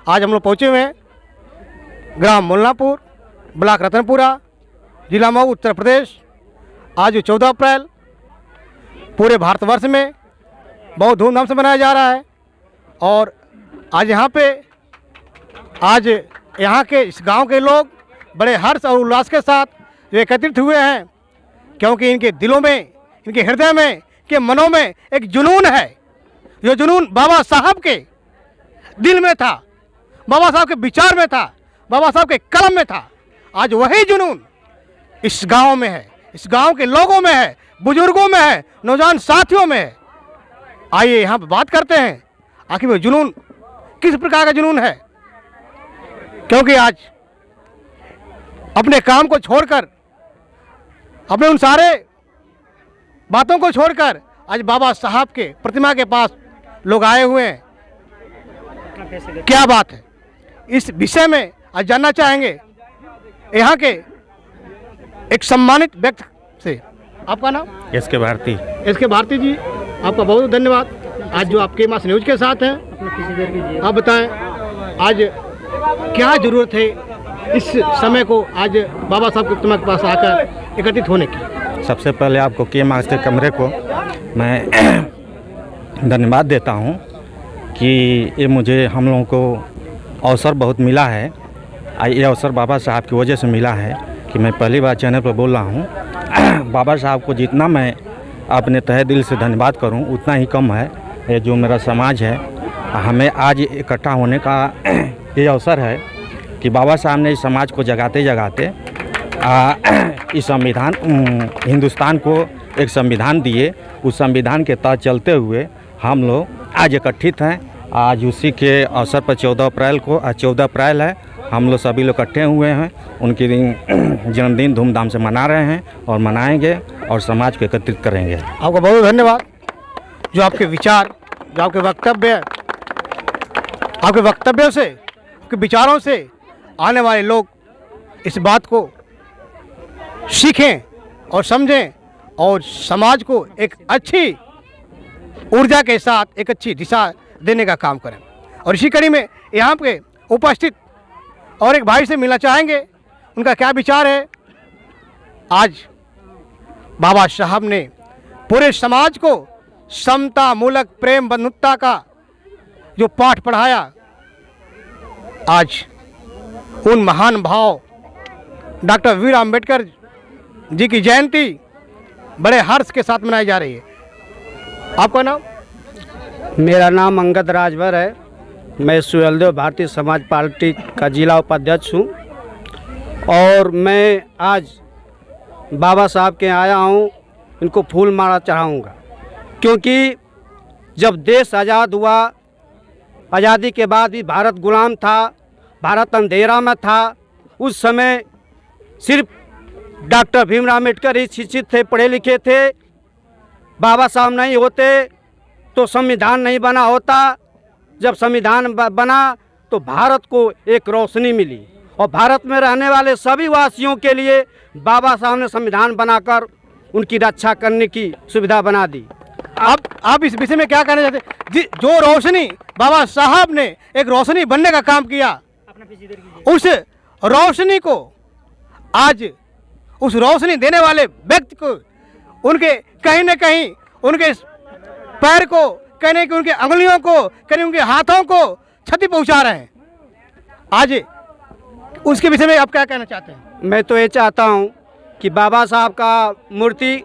आज हम लोग पहुँचे हुए हैं ग्राम मुल्लापुर, ब्लॉक रतनपुरा, जिला मऊ, उत्तर प्रदेश। आज 14 अप्रैल पूरे भारतवर्ष में बहुत धूमधाम से मनाया जा रहा है। और आज यहाँ के इस गांव के लोग बड़े हर्ष और उल्लास के साथ एकत्रित हुए हैं, क्योंकि इनके दिलों में, इनके हृदय में, के मनों में एक जुनून है। जो जुनून बाबा साहब के दिल में था, बाबा साहब के विचार में था, बाबा साहब के कलम में था, आज वही जुनून इस गांव में है, इस गांव के लोगों में है, बुजुर्गों में है, नौजवान साथियों में है। आइए यहाँ पर बात करते हैं आखिर वो जुनून किस प्रकार का जुनून है। क्योंकि आज अपने काम को छोड़कर, अपने उन सारे बातों को छोड़कर आज बाबा साहब के प्रतिमा के पास लोग आए हुए हैं। क्या बात है, इस विषय में आज जानना चाहेंगे यहाँ के एक सम्मानित व्यक्ति से। आपका नाम? एस.के. भारती। एस.के. भारती जी, आपका बहुत बहुत धन्यवाद। आज जो आपके मास न्यूज के साथ हैं, आप बताएं आज क्या जरूरत है इस समय को आज बाबा साहब के प्रतिमा के पास आकर एकत्रित होने की? सबसे पहले आपको के मास के कमरे को मैं धन्यवाद देता हूं कि ये मुझे हम लोगों को अवसर बहुत मिला है। ये अवसर बाबा साहब की वजह से मिला है कि मैं पहली बार चैनल पर बोल रहा हूं। बाबा साहब को जितना मैं अपने तहे दिल से धन्यवाद करूं उतना ही कम है। ये जो मेरा समाज है, हमें आज इकट्ठा होने का ये अवसर है कि बाबा साहब ने इस समाज को जगाते जगाते इस संविधान, हिंदुस्तान को एक संविधान दिए। उस संविधान के तहत चलते हुए हम लोग आज एकत्रित हैं। आज उसी के अवसर पर 14 अप्रैल को, आज 14 अप्रैल है, हम लोग सभी लोग इकट्ठे हुए हैं। उनकी जन्मदिन धूमधाम से मना रहे हैं और मनाएंगे और समाज को एकत्रित करेंगे। आपका बहुत धन्यवाद। जो आपके विचार, जो आपके वक्तव्य, आपके वक्तव्यों से, आपके विचारों से आने वाले लोग इस बात को सीखें और समझें और समाज को एक अच्छी ऊर्जा के साथ एक अच्छी दिशा देने का काम करें। और इसी कड़ी में यहाँ पे उपस्थित और एक भाई से मिलना चाहेंगे, उनका क्या विचार है। आज बाबा साहब ने पूरे समाज को समता मूलक प्रेम बंधुता का जो पाठ पढ़ाया, आज उन महान भाव डॉक्टर वीर अंबेडकर जी की जयंती बड़े हर्ष के साथ मनाई जा रही है। आपका नाम? मेरा नाम अंगद राजभर है। मैं सुहेलदेव भारतीय समाज पार्टी का जिला उपाध्यक्ष हूँ और मैं आज बाबा साहब के आया हूँ, इनको फूल माला चढ़ाऊँगा। क्योंकि जब देश आज़ाद हुआ, आज़ादी के बाद भी भारत गुलाम था, भारत अंधेरा में था। उस समय सिर्फ डॉक्टर भीमराव अम्बेडकर ही शिक्षित थे, पढ़े लिखे थे। बाबा साहब नहीं होते तो संविधान नहीं बना होता। जब संविधान बना तो भारत को एक रोशनी मिली और भारत में रहने वाले सभी वासियों के लिए बाबा साहब ने संविधान बनाकर उनकी रक्षा करने की सुविधा बना दी। आप इस विषय में क्या कहना चाहते हैं? जो रोशनी बाबा साहब ने एक रोशनी बनने का काम किया, उस रोशनी को आज उस रोशनी देने वाले व्यक्ति को उनके कहीं न कहीं उनके पैर को, कहीं न कहीं उनके अंगुलियों को, कहीं उनके हाथों को क्षति पहुंचा रहे हैं। आज उसके विषय में आप क्या कहना चाहते हैं? मैं तो ये चाहता हूं कि बाबा साहब का मूर्ति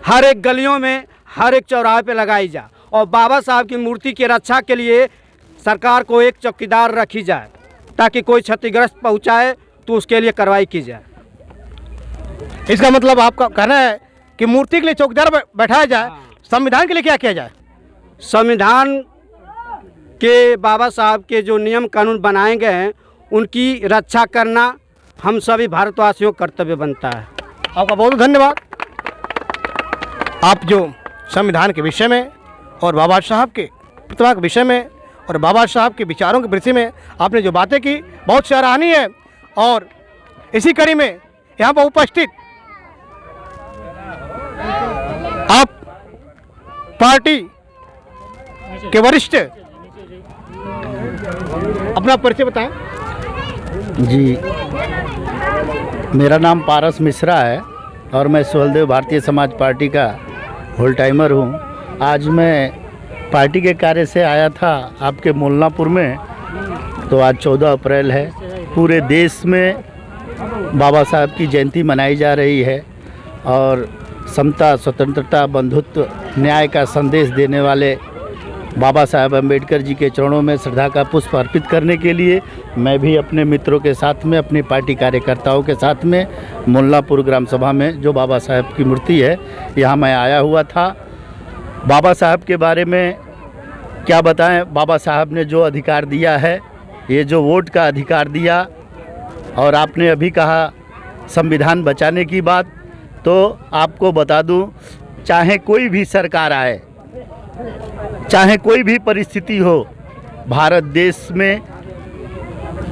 हर एक गलियों में, हर एक चौराहे पे लगाई जाए और बाबा साहब की मूर्ति की रक्षा के लिए सरकार को एक चौकीदार रखी जाए, ताकि कोई क्षतिग्रस्त पहुंचाए तो उसके लिए कार्रवाई की जाए। इसका मतलब आपका कहना है कि मूर्ति के लिए चौकीदार बैठाया जाए। संविधान के लिए क्या किया जाए? संविधान के बाबा साहब के जो नियम कानून बनाए गए हैं उनकी रक्षा करना हम सभी भारतवासियों का कर्तव्य बनता है। आपका बहुत धन्यवाद। आप जो संविधान के विषय में और बाबा साहब के प्रतिमा के विषय में और बाबा साहब के विचारों के विषय में आपने जो बातें की, बहुत सराहनीय है। और इसी कड़ी में यहाँ पर उपस्थित आप पार्टी के वरिष्ठ अपना परिचय बताएं। जी, मेरा नाम पारस मिश्रा है और मैं सुहलदेव भारतीय समाज पार्टी का होल टाइमर हूँ। आज मैं पार्टी के कार्य से आया था आपके मोलनापुर में। तो आज 14 अप्रैल है, पूरे देश में बाबा साहब की जयंती मनाई जा रही है और समता, स्वतंत्रता, बंधुत्व, न्याय का संदेश देने वाले बाबा साहब अम्बेडकर जी के चरणों में श्रद्धा का पुष्प अर्पित करने के लिए मैं भी अपने मित्रों के साथ में, अपनी पार्टी कार्यकर्ताओं के साथ में मोलनापुर ग्राम सभा में जो बाबा साहब की मूर्ति है यहाँ मैं आया हुआ था। बाबा साहब के बारे में क्या बताएं। बाबा साहब ने जो अधिकार दिया है, ये जो वोट का अधिकार दिया, और आपने अभी कहा संविधान बचाने की बात, तो आपको बता दूं, चाहे कोई भी सरकार आए, चाहे कोई भी परिस्थिति हो, भारत देश में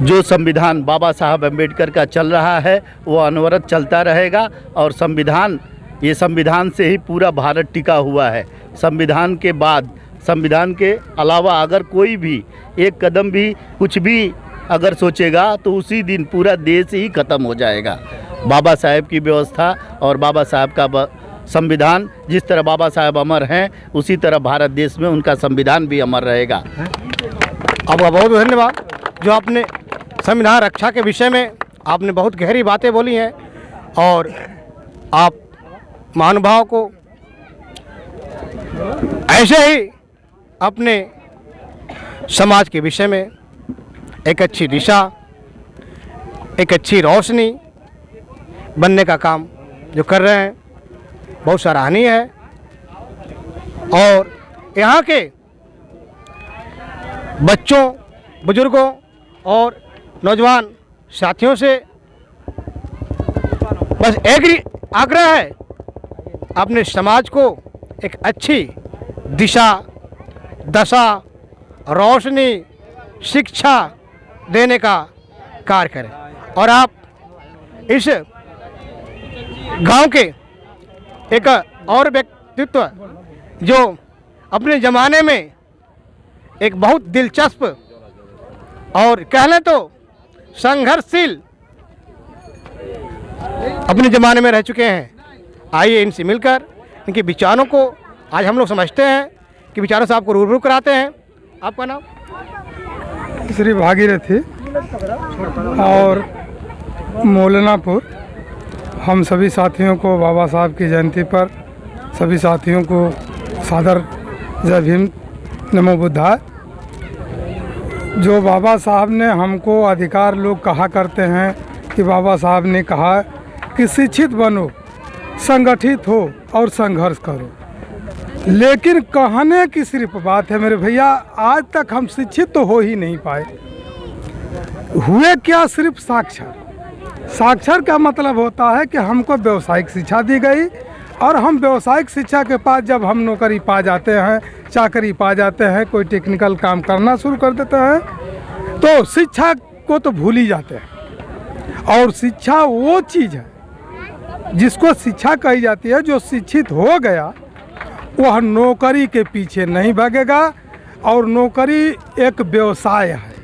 जो संविधान बाबा साहब अम्बेडकर का चल रहा है वो अनवरत चलता रहेगा। और संविधान, ये संविधान से ही पूरा भारत टिका हुआ है। संविधान के बाद, संविधान के अलावा अगर कोई भी एक कदम भी कुछ भी अगर सोचेगा तो उसी दिन पूरा देश ही ख़त्म हो जाएगा। बाबा साहब की व्यवस्था और बाबा साहब का संविधान, जिस तरह बाबा साहब अमर हैं उसी तरह भारत देश में उनका संविधान भी अमर रहेगा। आपका बहुत धन्यवाद। जो आपने संविधान रक्षा के विषय में आपने बहुत गहरी बातें बोली हैं और आप महानुभाव को ऐसे ही अपने समाज के विषय में एक अच्छी दिशा, एक अच्छी रोशनी बनने का काम जो कर रहे हैं, बहुत सराहनीय है। और यहाँ के बच्चों, बुजुर्गों और नौजवान साथियों से बस एक ही आग्रह है, अपने समाज को एक अच्छी दिशा, दशा, रोशनी, शिक्षा देने का कार्य करें। और आप इस गांव के एक और व्यक्तित्व जो अपने ज़माने में एक बहुत दिलचस्प और कह लें तो संघर्षशील अपने ज़माने में रह चुके हैं, आइए इनसे मिलकर इनके विचारों को आज हम लोग समझते हैं कि विचारों से आपको रूबरू कराते हैं। आपका नाम? श्री भागीरथी और मोलनापुर। हम सभी साथियों को बाबा साहब की जयंती पर सभी साथियों को सादर जय भीम, नमो बुद्धाय। जो बाबा साहब ने हमको अधिकार, लोग कहा करते हैं कि बाबा साहब ने कहा कि शिक्षित बनो, संगठित हो और संघर्ष करो, लेकिन कहने की सिर्फ बात है मेरे भैया। आज तक हम शिक्षित तो हो ही नहीं पाए। हुए क्या? सिर्फ साक्षर। साक्षर का मतलब होता है कि हमको व्यावसायिक शिक्षा दी गई और हम व्यावसायिक शिक्षा के बाद जब हम नौकरी पा जाते हैं, चाकरी पा जाते हैं, कोई टेक्निकल काम करना शुरू कर देते हैं, तो शिक्षा को तो भूल ही जाते हैं। और शिक्षा वो चीज़ है जिसको शिक्षा कही जाती है। जो शिक्षित हो गया वह नौकरी के पीछे नहीं भागेगा और नौकरी एक व्यवसाय है।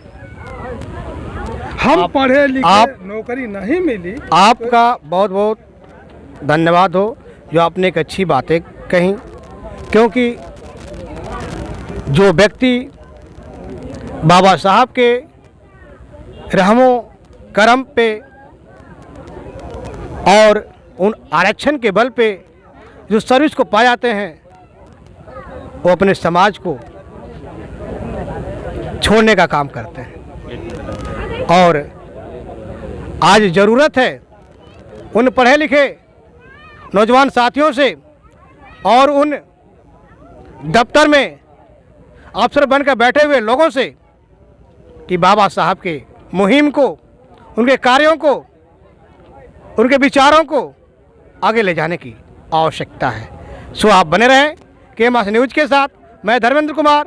हम पढ़े लिखे, नौकरी नहीं मिली। आपका बहुत बहुत धन्यवाद हो जो आपने एक अच्छी बातें कही, क्योंकि जो व्यक्ति बाबा साहब के रहमो करम पे और उन आरक्षण के बल पे जो सर्विस को पा जाते हैं, वो अपने समाज को छोड़ने का काम करते हैं। और आज ज़रूरत है उन पढ़े लिखे नौजवान साथियों से और उन दफ्तर में अफसर बनकर बैठे हुए लोगों से कि बाबा साहब के मुहिम को, उनके कार्यों को, उनके विचारों को आगे ले जाने की आवश्यकता है। सो आप बने रहें KMS न्यूज़ के साथ। मैं धर्मेंद्र कुमार,